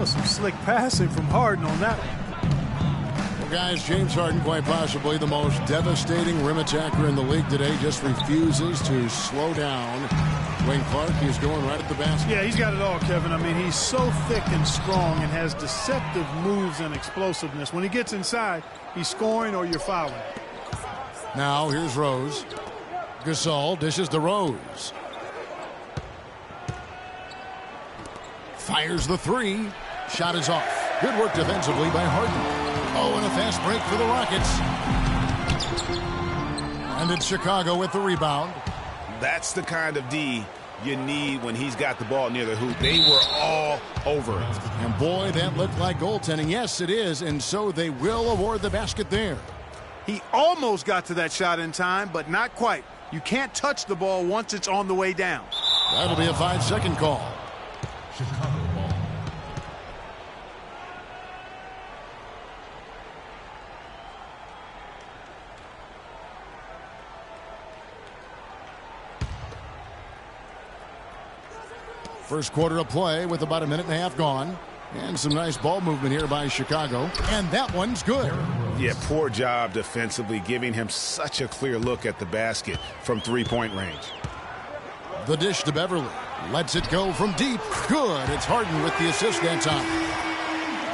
was some slick passing from Harden on that one. Well, guys, James Harden, quite possibly the most devastating rim attacker in the league today, just refuses to slow down. Wayne Clark is going right at the basket. Yeah, he's got it all, Kevin. I mean, he's so thick and strong and has deceptive moves and explosiveness. When he gets inside, he's scoring or you're fouling. Now, here's Rose. Gasol dishes to Rose. Fires the three. Shot is off. Good work defensively by Harden. Oh, and a fast break for the Rockets. And it's Chicago with the rebound. That's the kind of D you need when he's got the ball near the hoop. They were all over it. And boy, that looked like goaltending. Yes, it is. And so they will award the basket there. He almost got to that shot in time, but not quite. You can't touch the ball once it's on the way down. That'll be a 5-second call. Chicago ball. First quarter of play with about a minute and a half gone. And some nice ball movement here by Chicago. And that one's good. Yeah, poor job defensively, giving him such a clear look at the basket from three-point range. The dish to Beverly. Lets it go from deep. Good. It's Harden with the assist that time.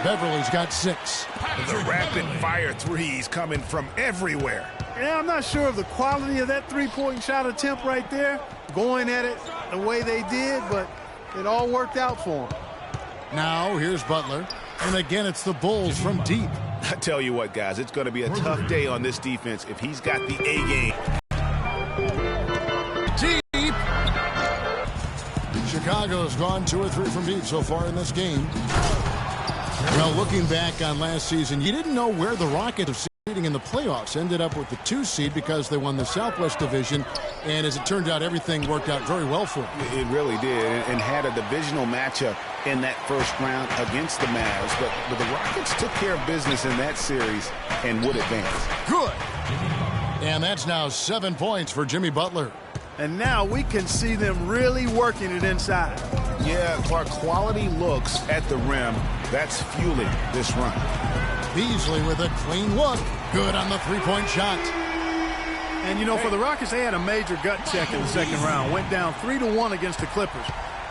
Beverly's got 6. The rapid-fire threes coming from everywhere. Yeah, I'm not sure of the quality of that three-point shot attempt right there. Going at it the way they did, but it all worked out for him. Now, here's Butler. And again, it's the Bulls from deep. I tell you what, guys, it's going to be a tough day on this defense if he's got the A game. Deep. Chicago's gone 2 or 3 from deep so far in this game. Well, looking back on last season, you didn't know where the Rockets are seeding in the playoffs. Ended up with the 2 seed because they won the Southwest Division. And as it turned out, everything worked out very well for them. It really did, and had a divisional matchup in that first round against the Mavs. But the Rockets took care of business in that series and would advance. Good. And that's now 7 points for Jimmy Butler. And now we can see them really working it inside. Yeah, Clark, quality looks at the rim. That's fueling this run. Beasley with a clean look. Good on the three-point shot. And, you know, for the Rockets, they had a major gut check in the second round. Went down 3-1 against the Clippers.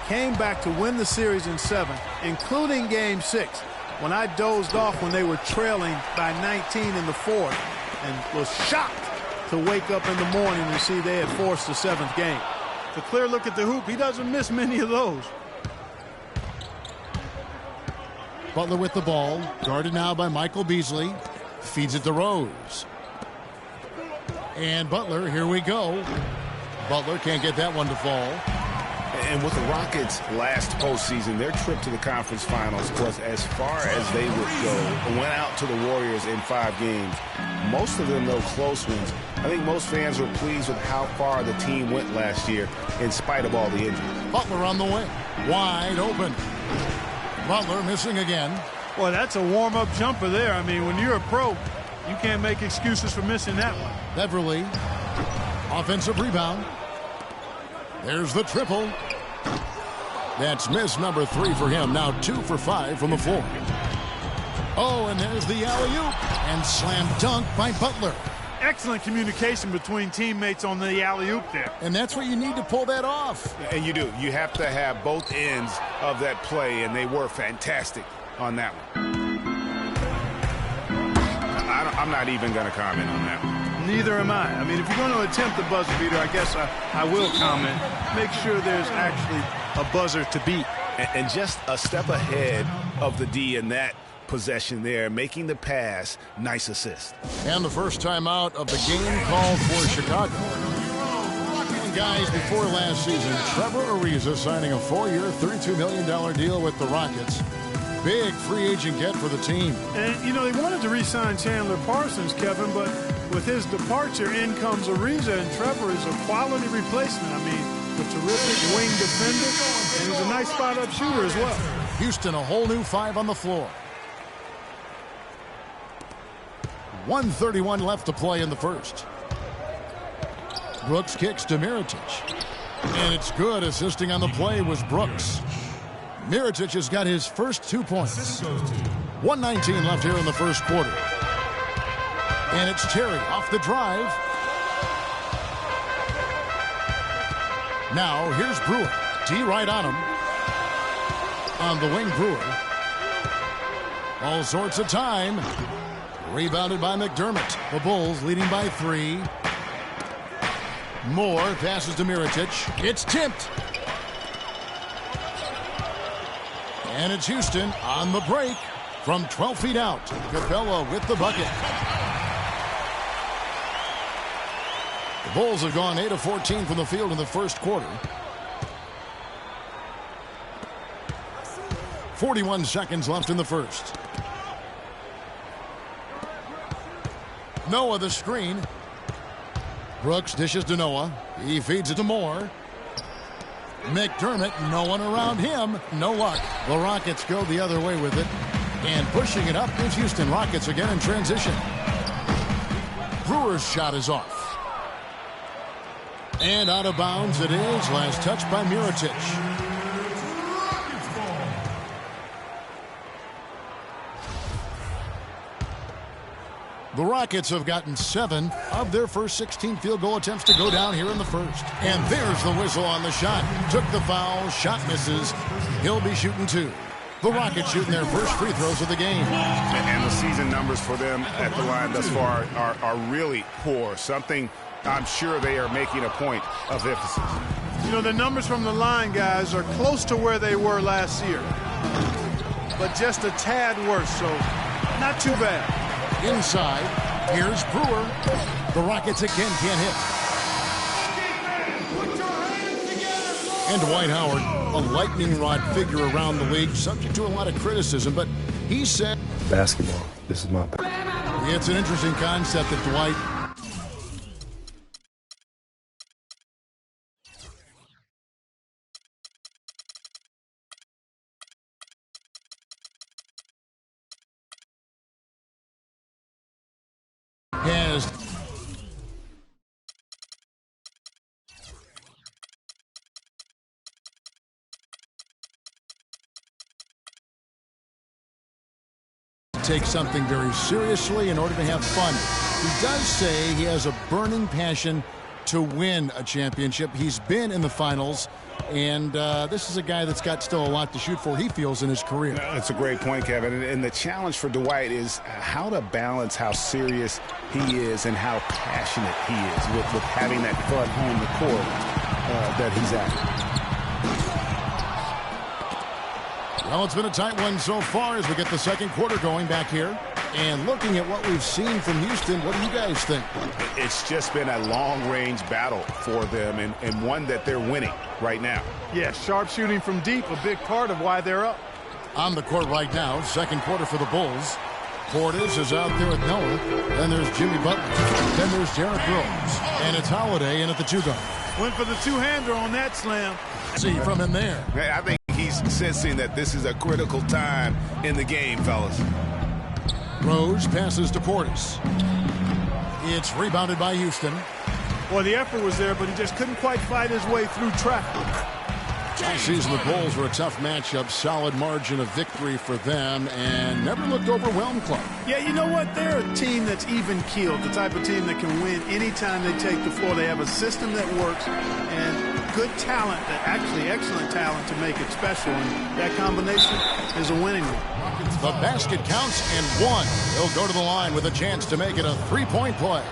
Came back to win the series in 7, including Game 6, when I dozed off when they were trailing by 19 in the 4th and was shocked to wake up in the morning and see they had forced the 7th game. It's a clear look at the hoop. He doesn't miss many of those. Butler with the ball. Guarded now by Michael Beasley. Feeds it to Rose. And Butler, here we go. Butler can't get that one to fall. And with the Rockets' last postseason, their trip to the conference finals was as far as they would go. Went out to the Warriors in 5 games. Most of them, though, close ones. I think most fans were pleased with how far the team went last year in spite of all the injuries. Butler on the way. Wide open. Butler missing again. Well, that's a warm-up jumper there. I mean, when you're a pro, you can't make excuses for missing that one. Beverly. Offensive rebound. There's the triple. That's miss number 3 for him. Now 2 for 5 from the floor. Oh, and there's the alley-oop. And slam dunk by Butler. Excellent communication between teammates on the alley-oop there. And that's what you need to pull that off. And you do. You have to have both ends of that play, and they were fantastic on that one. I'm not even going to comment on that one. Neither am I. I mean, if you're going to attempt the buzzer beater, I guess I will comment. Make sure there's actually a buzzer to beat. And just a step ahead of the D in that possession there, making the pass. Nice assist. And the first time out of the game called for Chicago. And guys, before last season, Trevor Ariza signing a 4-year, $32 million deal with the Rockets. Big free agent get for the team. And, you know, they wanted to re-sign Chandler Parsons, Kevin, but with his departure, in comes Ariza, and Trevor is a quality replacement. I mean, a terrific wing defender, and he's a nice spot-up shooter as well. Houston, a whole new 5 on the floor. 1:31 left to play in the first. Brooks kicks to Mirotic. And it's good. Assisting on the play was Brooks. Mirotic has got his first 2 points. 1:19 left here in the first quarter. And it's Terry off the drive. Now here's Brewer. D right on him. On the wing, Brewer. All sorts of time. Rebounded by McDermott. The Bulls leading by 3. Moore passes to Mirotic. It's tipped. And it's Houston on the break from 12 feet out. Capella with the bucket. The Bulls have gone 8 of 14 from the field in the first quarter. 41 seconds left in the first. Noah the screen. Brooks dishes to Noah. He feeds it to Moore. McDermott, no one around him. No luck. The Rockets go the other way with it. And pushing it up is Houston Rockets again in transition. Brewer's shot is off. And out of bounds it is. Last touch by Mirotic. The Rockets have gotten 7 of their first 16 field goal attempts to go down here in the first. And there's the whistle on the shot. Took the foul. Shot misses. He'll be shooting 2. The Rockets shooting their first free throws of the game. And the season numbers for them at the line thus far are really poor. Something I'm sure they are making a point of emphasis. You know, the numbers from the line, guys, are close to where they were last year. But just a tad worse, so not too bad. Inside, here's Brewer. The Rockets again can't hit. And Dwight Howard, a lightning rod figure around the league, subject to a lot of criticism, but he said, basketball, this is my it's an interesting concept that Dwight has to take something very seriously in order to have fun. He does say he has a burning passion to win a championship. He's been in the finals, and this is a guy that's got still a lot to shoot for, he feels, in his career. That's a great point, Kevin. And the challenge for Dwight is how to balance how serious he is and how passionate he is with having that fun on the court that he's at. Well, it's been a tight one so far as we get the second quarter going back here. And looking at what we've seen from Houston, what do you guys think? It's just been a long-range battle for them and one that they're winning right now. Yeah, sharp shooting from deep, a big part of why they're up. On the court right now, second quarter for the Bulls. Portis is out there with Noah. Then there's Jimmy Butler. Then there's Derrick Rose. And it's Holiday in at the 2-guard. Went for the two-hander on that slam. See from in there. I think he's sensing that this is a critical time in the game, fellas. Rose passes to Portis. It's rebounded by Houston. Well, the effort was there, but he just couldn't quite fight his way through traffic. Last season, the Bulls were a tough matchup, solid margin of victory for them, and never looked overwhelmed, Clark. Yeah, you know what? They're a team that's even-keeled, the type of team that can win anytime they take the floor. They have a system that works and good talent, actually excellent talent to make it special, and that combination is a winning one. The basket counts and 1. He'll go to the line with a chance to make it a three-point play.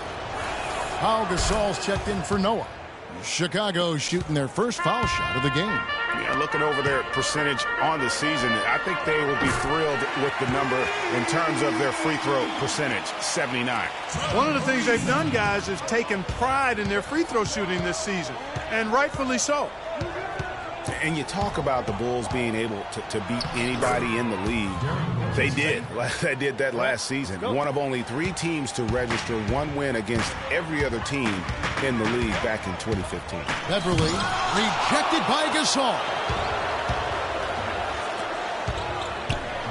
Pau Gasol's checked in for Noah. Chicago shooting their first foul shot of the game. Yeah, looking over their percentage on the season, I think they will be thrilled with the number in terms of their free throw percentage, 79. One of the things they've done, guys, is taken pride in their free throw shooting this season, and rightfully so. And you talk about the Bulls being able to beat anybody in the league. They did. They did that last season. One of only 3 teams to register 1 win against every other team in the league back in 2015. Beverly rejected by Gasol.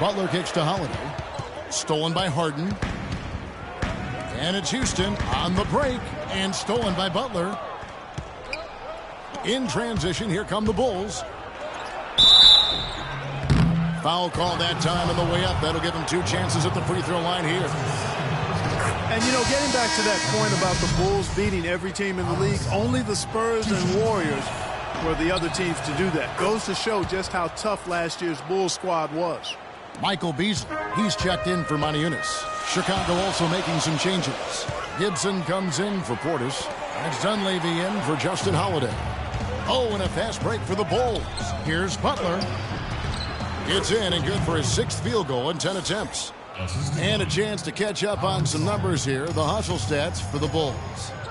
Butler kicks to Holiday. Stolen by Harden. And it's Houston on the break and stolen by Butler. In transition, here come the Bulls. Foul call that time on the way up. That'll give him 2 chances at the free throw line here. And, you know, getting back to that point about the Bulls beating every team in the league, only the Spurs and Warriors were the other teams to do that. Goes to show just how tough last year's Bulls squad was. Michael Beasley, he's checked in for Maniunas. Chicago also making some changes. Gibson comes in for Portis. It's Dunleavy in for Justin Holiday. Oh, and a fast break for the Bulls. Here's Butler. It's in and good for his 6th field goal in 10 attempts. And a chance to catch up on some numbers here. The hustle stats for the Bulls.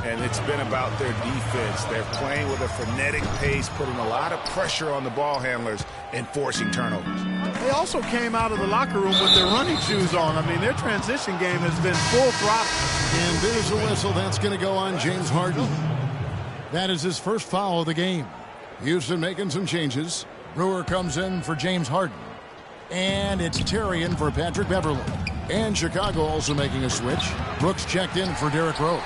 And it's been about their defense. They're playing with a frenetic pace, putting a lot of pressure on the ball handlers and forcing turnovers. They also came out of the locker room with their running shoes on. I mean, their transition game has been full throttle. And there's a whistle that's going to go on James Harden. That is his first foul of the game. Houston making some changes. Brewer comes in for James Harden. And it's Terry in for Patrick Beverly. And Chicago also making a switch. Brooks checked in for Derrick Rose.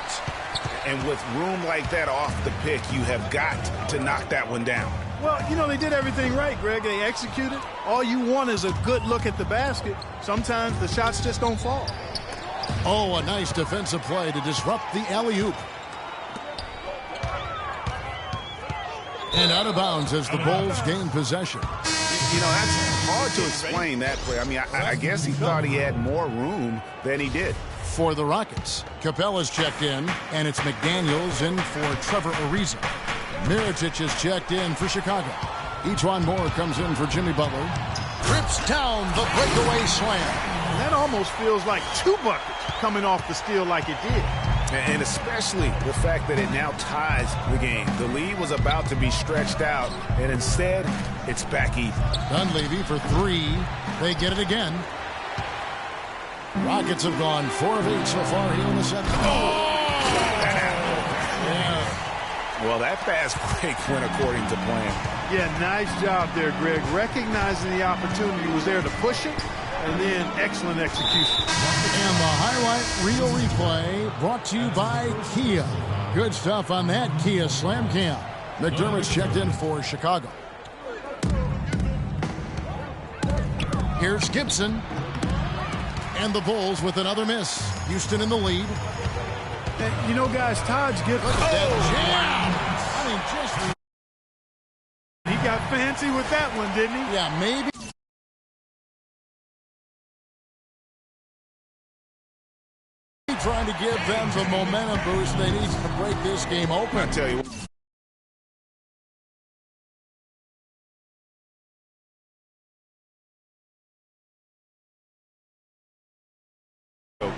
And with room like that off the pick, you have got to knock that one down. Well, you know, they did everything right, Greg. They executed. All you want is a good look at the basket. Sometimes the shots just don't fall. Oh, a nice defensive play to disrupt the alley-oop. And out of bounds as the Bulls gain possession. You know, that's hard to explain that play. I mean, I guess he thought he had more room than he did. For the Rockets, Capella's checked in, and it's McDaniels in for Trevor Ariza. Mirotic is checked in for Chicago. Ejuan Moore comes in for Jimmy Butler. Rips down the breakaway slam. That almost feels like 2 buckets coming off the steal like it did. And especially the fact that it now ties the game. The lead was about to be stretched out, and instead, it's back even. Dunleavy for 3. They get it again. Rockets have gone 4 of 8 so far here in the second. Well, that fast break went according to plan. Yeah, nice job there, Greg. Recognizing the opportunity was there to push it, and then excellent execution. And the highlight reel replay brought to you by Kia. Good stuff on that Kia Slam Cam. McDermott's checked in for Chicago. Here's Gibson. And the Bulls with another miss. Houston in the lead. And, you know, guys, Todd's Gibson. I mean, just... He got fancy with that one, didn't he? Yeah, maybe. Trying to give them the momentum boost they need to break this game open. I tell you what.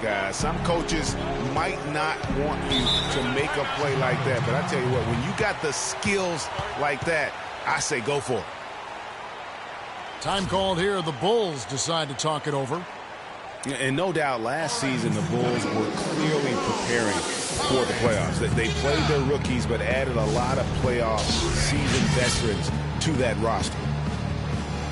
Guys, some coaches might not want you to make a play like that, but I tell you what, when you got the skills like that, I say go for it. Time called here. The Bulls decide to talk it over. And no doubt last season the Bulls were clearly preparing for the playoffs. They played their rookies but added a lot of playoff seasoned veterans to that roster.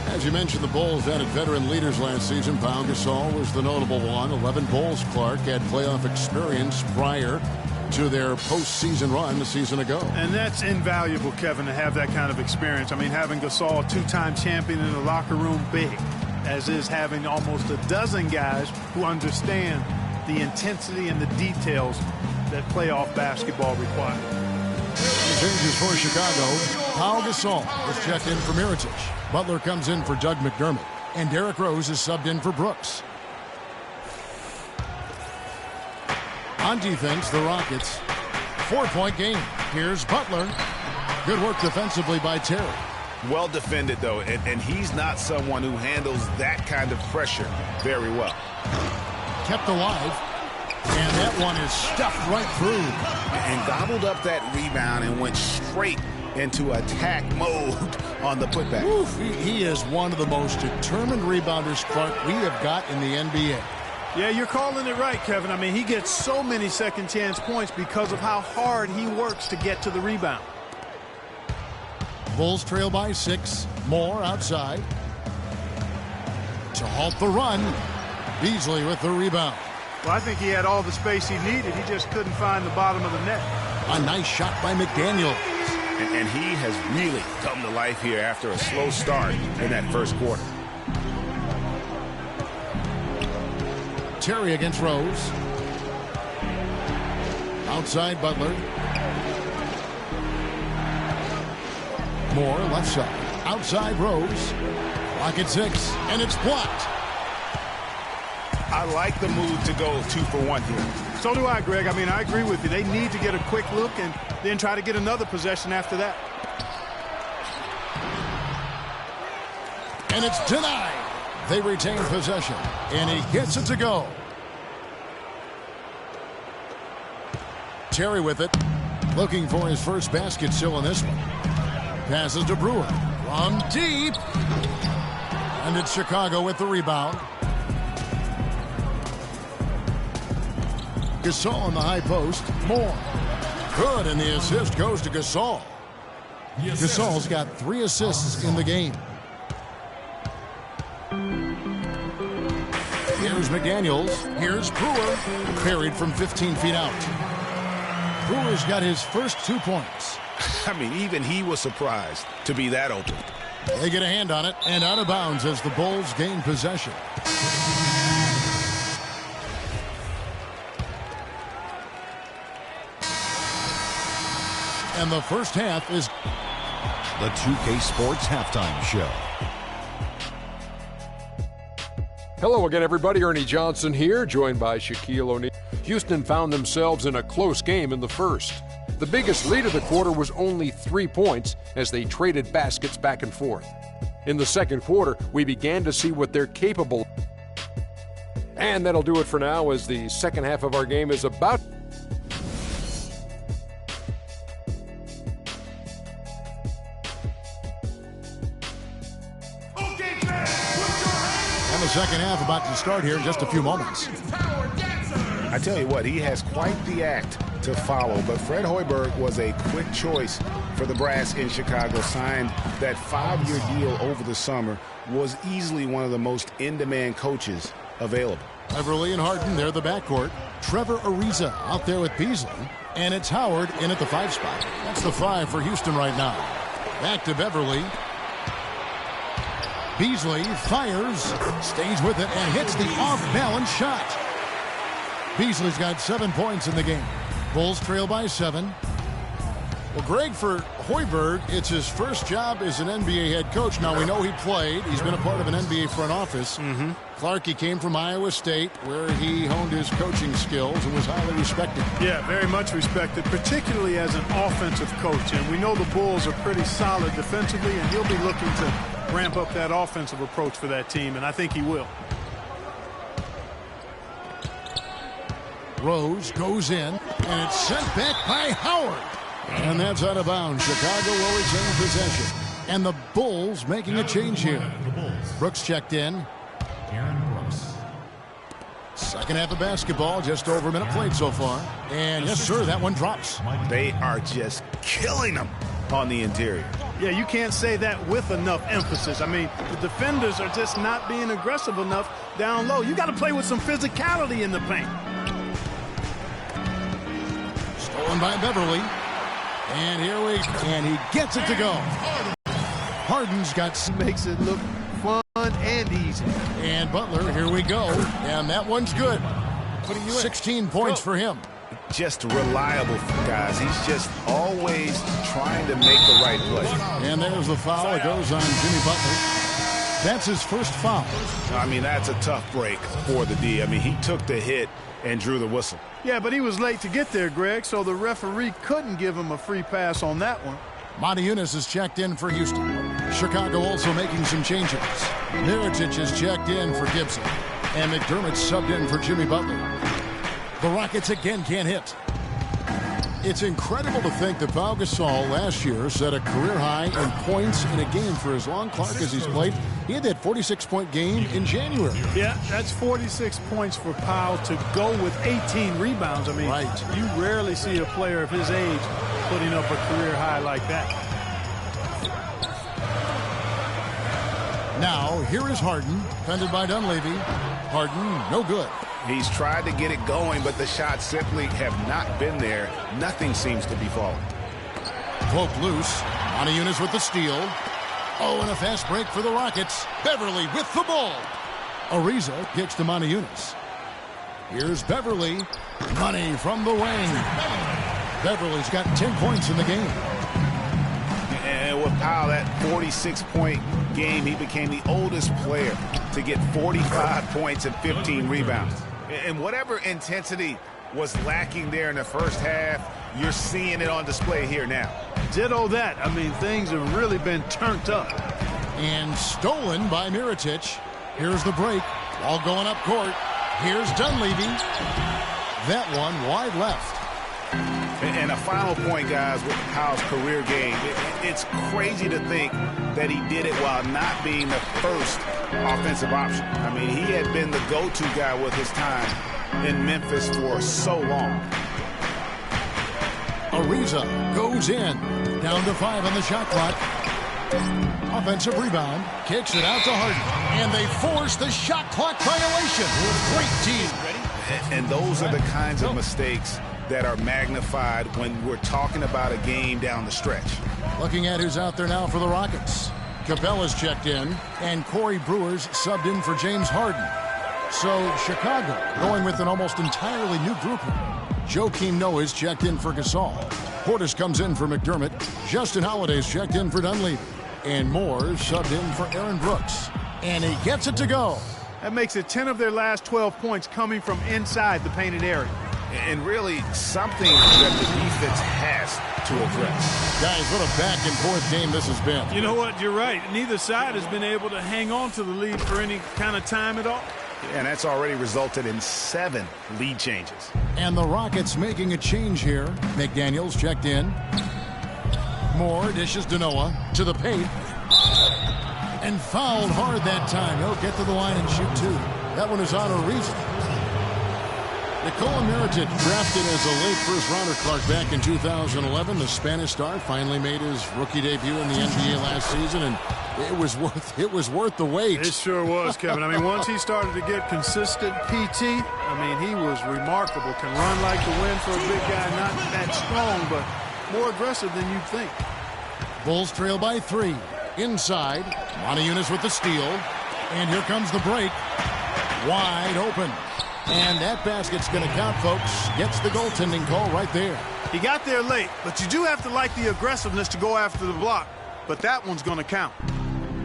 As you mentioned, the Bulls added veteran leaders last season. Pau Gasol was the notable one. 11 Bulls Clark had playoff experience prior to their postseason run a season ago. And that's invaluable, Kevin, to have that kind of experience. I mean, having Gasol, a 2-time champion in the locker room, big, as is having almost a dozen guys who understand the intensity and the details that playoff basketball requires. Changes for Chicago. Pau Gasol is checked in for Mirotic. Butler comes in for Doug McDermott. And Derrick Rose is subbed in for Brooks. On defense, the Rockets. 4-point game. Here's Butler. Good work defensively by Terry. Well defended, though, and he's not someone who handles that kind of pressure very well. Kept alive. And that one is stuffed right through. And gobbled up that rebound and went straight into attack mode on the putback. Oof, he is one of the most determined rebounders, Clark, we have got in the NBA. Yeah, you're calling it right, Kevin. I mean, he gets so many second chance points because of how hard he works to get to the rebound. Bulls trail by 6. Moore outside. To halt the run. Beasley with the rebound. Well, I think he had all the space he needed. He just couldn't find the bottom of the net. A nice shot by McDaniels. And he has really come to life here after a slow start in that first quarter. Terry against Rose. Outside Butler. Moore left side. Outside Rose. Clock at 6, and it's blocked. I like the move to go 2 for 1 here. So do I, Greg. I mean, I agree with you. They need to get a quick look and then try to get another possession after that. And it's denied. They retain possession, and he gets it to go. Terry with it, looking for his first basket still in this one. Passes to Brewer from deep. And it's Chicago with the rebound. Gasol in the high post. Moore. Good, and the assist goes to Gasol. Gasol's got 3 assists in the game. Here's McDaniels. Here's Brewer. Parried from 15 feet out. Brewer's got his first 2 points. I mean, even he was surprised to be that open. They get a hand on it and out of bounds as the Bulls gain possession. And the first half is the 2K Sports Halftime Show. Hello again, everybody. Ernie Johnson here, joined by Shaquille O'Neal. Houston found themselves in a close game in the first. The biggest lead of the quarter was only 3 points as they traded baskets back and forth. In the second quarter, we began to see what they're capable of. And that'll do it for now as the second half of our game is about. And the second half about to start here in just a few moments. I tell you what, he has quite the act to follow, but Fred Hoiberg was a quick choice for the brass in Chicago. Signed that 5-year deal over the summer, was easily one of the most in-demand coaches available. Beverly and Harden, they're the backcourt. Trevor Ariza out there with Beasley, and it's Howard in at the 5 spot. That's the 5 for Houston right now. Back to Beverly. Beasley fires, stays with it, and hits the off-balance shot. Beasley's got 7 points in the game. Bulls trail by 7. Well, Greg, for Hoiberg, it's his first job as an NBA head coach. Now, we know he played. He's been a part of an NBA front office. Clark, he came from Iowa State, where he honed his coaching skills and was highly respected. Yeah, very much respected, particularly as an offensive coach. And we know the Bulls are pretty solid defensively, and he'll be looking to ramp up that offensive approach for that team, and I think he will. Rose goes in, and it's sent back by Howard. And that's out of bounds. Chicago will retain possession. And the Bulls making a change here. Brooks checked in. Second half of basketball, just over a minute played so far. And yes, sir, that one drops. They are just killing them on the interior. Yeah, you can't say that with enough emphasis. I mean, the defenders are just not being aggressive enough down low. You got to play with some physicality in the paint. Stolen by Beverly. And he gets it to go. Harden's got, makes it look fun and easy. And Butler, here we go. And that one's good. 16 points for him. Just reliable, guys. He's just always trying to make the right play. And there's the foul. It goes on Jimmy Butler. That's his first foul. I mean, that's a tough break for the D. I mean, he took the hit and drew the whistle. Yeah, but he was late to get there, Greg, so the referee couldn't give him a free pass on that one. Monty Eunice is checked in for Houston. Chicago also making some changes. Mirotic is checked in for Gibson. And McDermott's subbed in for Jimmy Butler. The Rockets again can't hit. It's incredible to think that Pau Gasol last year set a career high in points in a game for as long, Clark, as he's played. He had that 46-point game in January. Yeah, that's 46 points for Pau to go with 18 rebounds. I mean, you rarely see a player of his age putting up a career high like that. Now, here is Harden, defended by Dunleavy. Harden, no good. He's tried to get it going, but the shots simply have not been there. Nothing seems to be falling. Cloak loose. Monty Eunice with the steal. Oh, and a fast break for the Rockets. Beverly with the ball. Ariza kicks to Monty Eunice. Here's Beverly. Money from the wing. Beverly's got 10 points in the game. And with Powell, that 46-point game, he became the oldest player to get 45 points and 15 rebounds. And whatever intensity was lacking there in the first half, you're seeing it on display here now. Ditto that. I mean, things have really been turned up. And stolen by Mirotic. Here's the break. Ball going up court. Here's Dunleavy. That one wide left. And a final point, guys, with Powell's career game. It's crazy to think that he did it while not being the first offensive option. I mean, he had been the go-to guy with his time in Memphis for so long. Ariza goes in. Down to 5 on the shot clock. Offensive rebound. Kicks it out to Harden. And they force the shot clock violation. Great team. And those are the kinds of mistakes that are magnified when we're talking about a game down the stretch. Looking at who's out there now for the Rockets. Capella's checked in, and Corey Brewer's subbed in for James Harden. So Chicago going with an almost entirely new grouping. Joakim Noah's checked in for Gasol. Portis comes in for McDermott. Justin Holiday's checked in for Dunleavy. And Moore subbed in for Aaron Brooks. And he gets it to go. That makes it 10 of their last 12 points coming from inside the painted area. And really something that the defense has to address. Guys, what a back-and-forth game this has been. You know what? You're right. Neither side has been able to hang on to the lead for any kind of time at all. And that's already resulted in 7 lead changes. And the Rockets making a change here. McDaniels checked in. Moore dishes to Noah to the paint. And fouled hard that time. He'll get to the line and shoot 2. That one is on Ariza. Nikola Mirotic, drafted as a late first-rounder, Clark, back in 2011. The Spanish star finally made his rookie debut in the NBA last season, and it was worth the wait. It sure was, Kevin. I mean, once he started to get consistent PT, I mean, he was remarkable. Can run like the wind for a big guy, not that strong, but more aggressive than you'd think. Bulls trail by 3. Inside, Montejunas with the steal, and here comes the break. Wide open. And that basket's going to count, folks. Gets the goaltending call right there. He got there late, but you do have to like the aggressiveness to go after the block. But that one's going to count.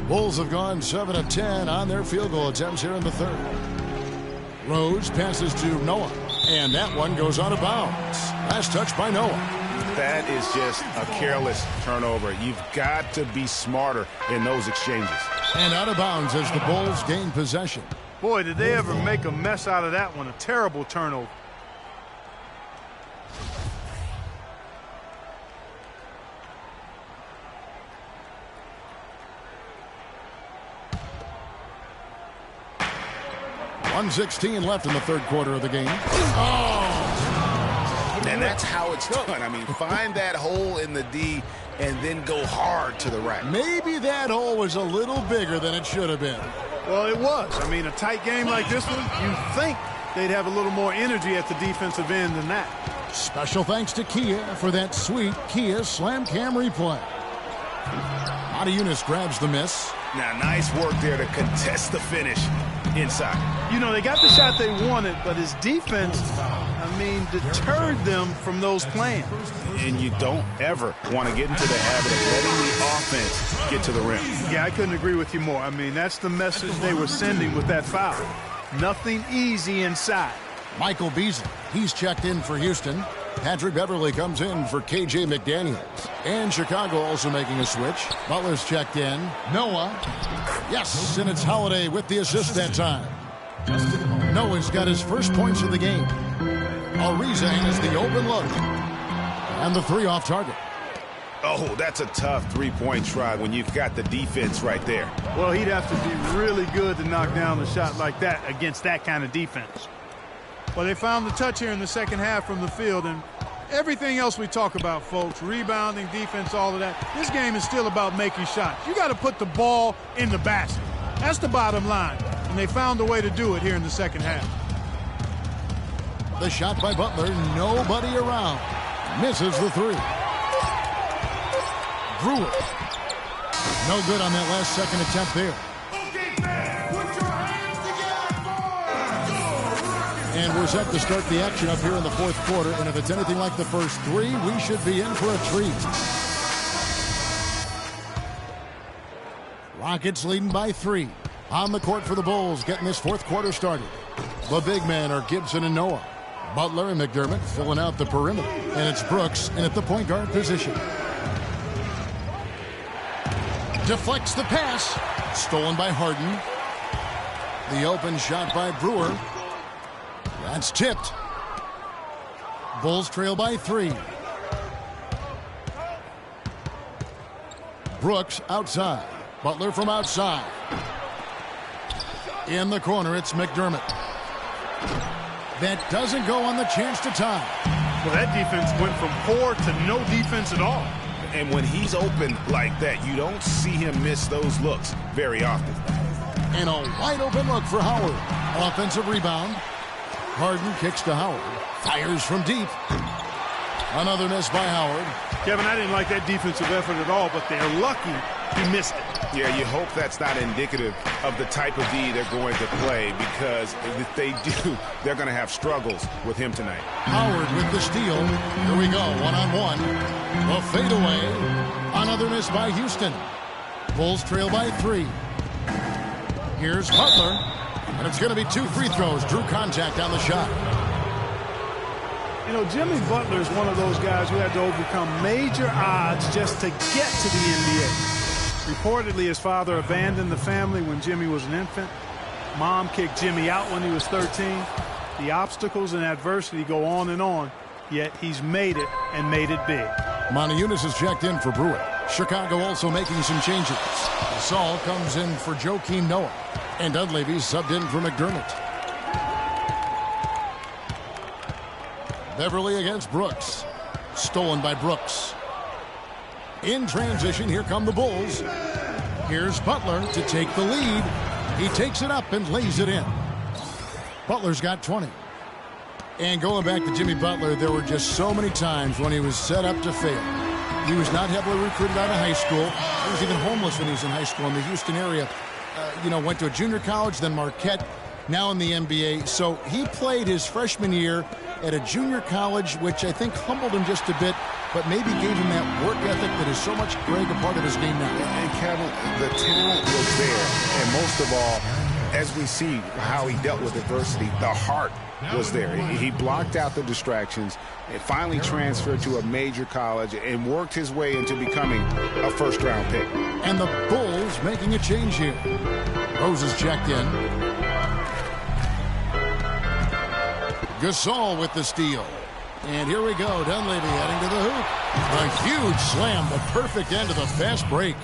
Bulls have gone 7 of 10 on their field goal attempts here in the third. Rose passes to Noah, and that one goes out of bounds. Last touch by Noah. That is just a careless turnover. You've got to be smarter in those exchanges. And out of bounds as the Bulls gain possession. Boy, did they ever make a mess out of that one. A terrible turnover. .116 left in the third quarter of the game. Oh! And that's how it's done. I mean, find that hole in the D and then go hard to the right. Maybe that hole was a little bigger than it should have been. Well, it was. I mean, a tight game like this one, you think they'd have a little more energy at the defensive end than that. Special thanks to Kia for that sweet Kia Slam Cam replay. Montejunas grabs the miss. Now, nice work there to contest the finish inside. You know, they got the shot they wanted, but his defense, I mean, deterred them from those plans. And you don't ever want to get into the habit of letting the offense get to the rim. Yeah, I couldn't agree with you more. I mean, that's the message they were sending with that foul. Nothing easy inside. Michael Beasley, he's checked in for Houston. Patrick Beverly comes in for KJ McDaniels. And Chicago also making a switch. Butler's checked in. Noah. Yes, and it's Holiday with the assist that time. Noah's got his first points of the game. Ariza is the open look. And the 3 off target. Oh, that's a tough three-point try when you've got the defense right there. Well, he'd have to be really good to knock down a shot like that against that kind of defense. Well, they found the touch here in the second half from the field, and everything else we talk about, folks, rebounding, defense, all of that, this game is still about making shots. You got to put the ball in the basket. That's the bottom line, and they found a way to do it here in the second half. The shot by Butler, nobody around. Misses the 3. Brewer. No good on that last second attempt there. And we're set to start the action up here in the fourth quarter. And if it's anything like the first three, we should be in for a treat. Rockets leading by 3. On the court for the Bulls, getting this fourth quarter started. The big men are Gibson and Noah. Butler and McDermott filling out the perimeter. And it's Brooks in at the point guard position. Deflects the pass. Stolen by Harden. The open shot by Brewer. That's tipped. Bulls trail by 3. Brooks outside. Butler from outside. In the corner, it's McDermott. That doesn't go on the chance to tie. Well, that defense went from poor to no defense at all. And when he's open like that, you don't see him miss those looks very often. And a wide open look for Howard. Offensive rebound. Harden kicks to Howard. Fires from deep. Another miss by Howard. Kevin, I didn't like that defensive effort at all, but they're lucky he missed it. Yeah, you hope that's not indicative of the type of D they're going to play, because if they do, they're going to have struggles with him tonight. Howard with the steal. Here we go, one-on-one. The fadeaway. Another miss by Houston. Bulls trail by 3. Here's Butler. And it's going to be 2 free throws. Drew contact on the shot. You know, Jimmy Butler is one of those guys who had to overcome major odds just to get to the NBA. Reportedly, his father abandoned the family when Jimmy was an infant. Mom kicked Jimmy out when he was 13. The obstacles and adversity go on, yet he's made it and made it big. Montejunas is checked in for Brewer. Chicago also making some changes. Saul comes in for Joakim Noah. And Dunleavy's subbed in for McDermott. Beverly against Brooks. Stolen by Brooks. In transition, here come the Bulls. Here's Butler to take the lead. He takes it up and lays it in. Butler's got 20. And going back to Jimmy Butler, there were just so many times when he was set up to fail. He was not heavily recruited out of high school. He was even homeless when he was in high school in the Houston area. Went to a junior college, then Marquette, now in the NBA. So he played his freshman year at a junior college, which I think humbled him just a bit, but maybe gave him that work ethic that is so much, Greg, a part of his game now. And Kevin, the talent was there. And most of all, as we see how he dealt with adversity, the heart was there. He blocked out the distractions and finally transferred to a major college and worked his way into becoming a first-round pick. And the Bulls making a change here. Rose is checked in. Gasol with the steal. And here we go. Dunleavy heading to the hoop. A huge slam, the perfect end of the fast break.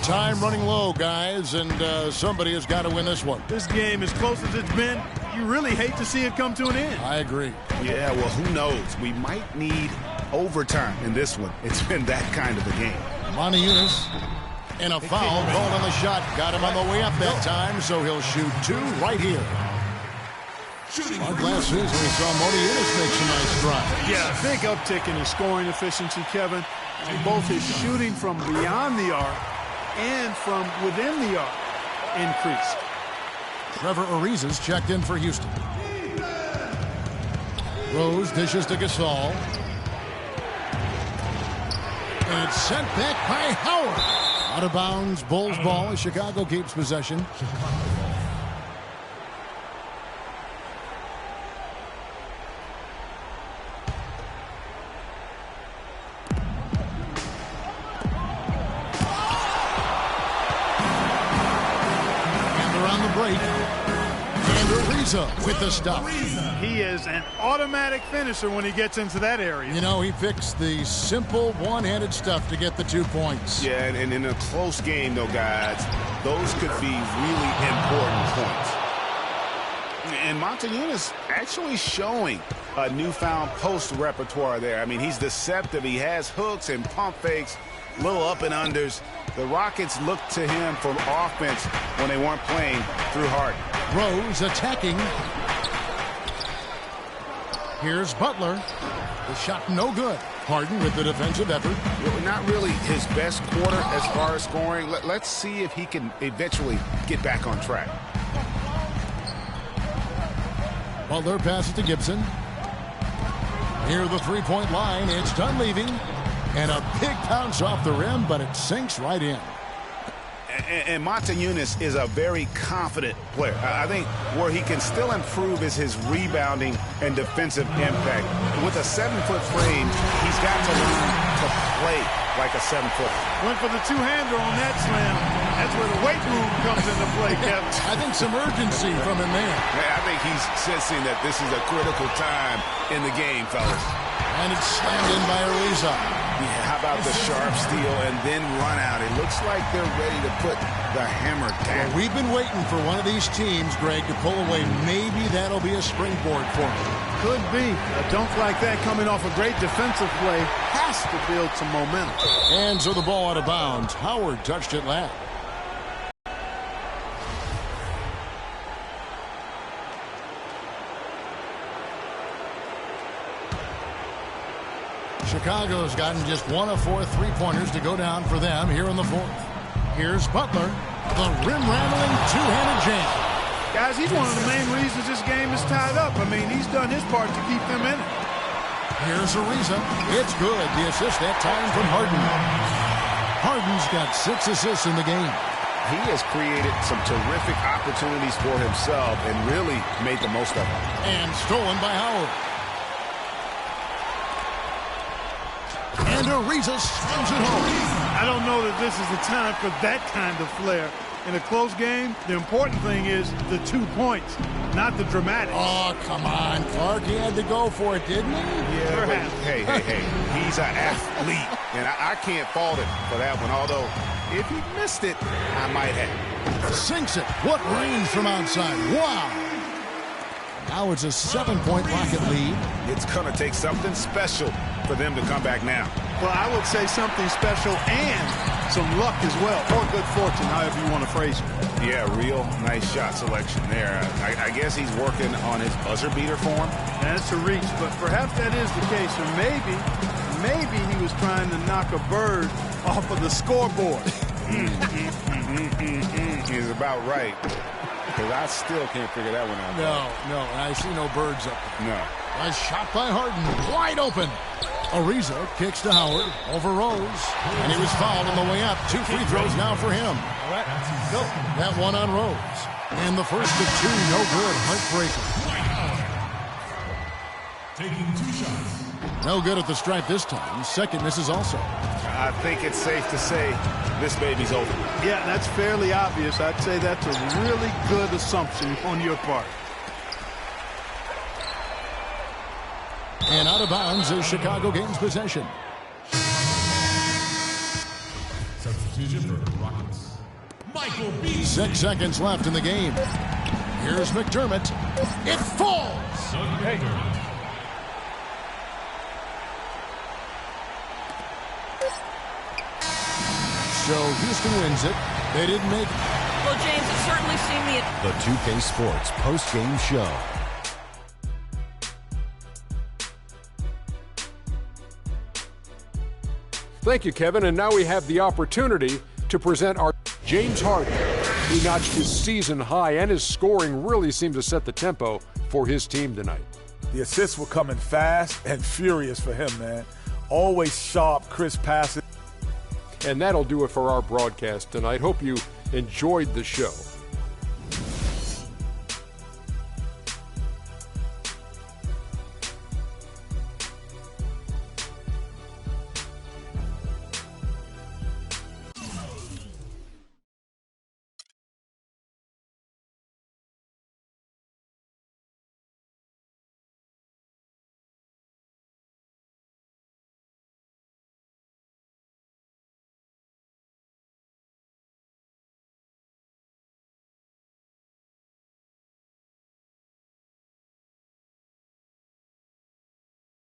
Time running low, guys, and somebody has got to win this one. This game, as close as it's been, you really hate to see it come to an end. I agree. Yeah, well, who knows? We might need overtime in this one. It's been that kind of a game. Montejunas and a foul called on the shot. Got him on the way up that time, so he'll shoot 2 right here. Our last season, we saw Montejunas make some nice strides. Yeah, big uptick in his scoring efficiency, Kevin. And both his shooting from beyond the arc and from within the arc increased. Trevor Ariza's checked in for Houston. Rose dishes to Gasol. And it's sent back by Howard. Out of bounds, Bulls ball as Chicago keeps possession. With the stop. He is an automatic finisher when he gets into that area. You know, he fixed the simple one-handed stuff to get the 2 points. Yeah, and in a close game, though, guys, those could be really important points. And Montejunas actually showing a newfound post repertoire there. I mean, he's deceptive. He has hooks and pump fakes, little up and unders. The Rockets looked to him for offense when they weren't playing through Harden. Rose attacking. Here's Butler. The shot no good. Harden with the defensive effort. Not really his best quarter as far as scoring. Let's see if he can eventually get back on track. Butler passes to Gibson. Near the three-point line, it's Dunleavy. And a big bounce off the rim, but it sinks right in. And Montejunas is a very confident player. I think where he can still improve is his rebounding and defensive impact. With a 7-foot frame, he's got to learn to play like a 7-foot. Went for the two-hander on that slam. That's where the weight room comes into play, Kevin. I think some urgency from him there. Yeah, I think he's sensing that this is a critical time in the game, fellas. And it's slammed in by Ariza. Yeah, how about the sharp steal and then run out? It looks like they're ready to put the hammer down. Well, we've been waiting for one of these teams, Greg, to pull away. Maybe that'll be a springboard for them. Could be. A dunk like that coming off a great defensive play has to build some momentum. And so the ball out of bounds. Howard touched it last. Chicago's gotten just 1 of 4 three-pointers to go down for them here in the fourth. Here's Butler, the rim-rattling two-handed jam. Guys, he's one of the main reasons this game is tied up. I mean, he's done his part to keep them in it. Here's Ariza. It's good. The assist that time from Harden. Harden's got 6 assists in the game. He has created some terrific opportunities for himself and really made the most of them. And stolen by Howard. And Ariza slams it home. I don't know that this is the time for that kind of flair. In a close game, the important thing is the 2 points, not the dramatic. Oh, come on, Clark. He had to go for it, didn't he? Yeah, but hey. He's an athlete, and I can't fault him for that one, although if he missed it, I might have. Sinks it. What range from outside. Wow. Now it's a 7-point Rocket lead. It's going to take something special for them to come back now. Well, I would say something special and some luck as well, or good fortune, however you want to phrase it. Yeah, real nice shot selection there. I guess he's working on his buzzer beater form. That's a reach, but perhaps that is the case. Or maybe he was trying to knock a bird off of the scoreboard. He's about right. Because I still can't figure that one out. No, I see no birds up there. No. A shot by Harden, wide open. Ariza kicks to Howard, over Rose, and he was fouled on the way up. 2 free throws now for him. All right, go. That one on Rose. And the first of 2, no good, heartbreaker. Taking 2 shots. No good at the stripe this time. Second misses also. I think it's safe to say this baby's over. Yeah, that's fairly obvious. I'd say that's a really good assumption on your part. And out of bounds as Chicago gains possession. Substitution for the Rockets. Michael B. 6 seconds left in the game. Here's McDermott. It falls. Hey. So Houston wins it. They didn't make it. Well, James, it certainly seemed The 2K Sports post-game show. Thank you, Kevin. And now we have the opportunity to present our James Harden. He notched his season high, and his scoring really seemed to set the tempo for his team tonight. The assists were coming fast and furious for him, man. Always sharp, crisp passes. And that'll do it for our broadcast tonight. Hope you enjoyed the show.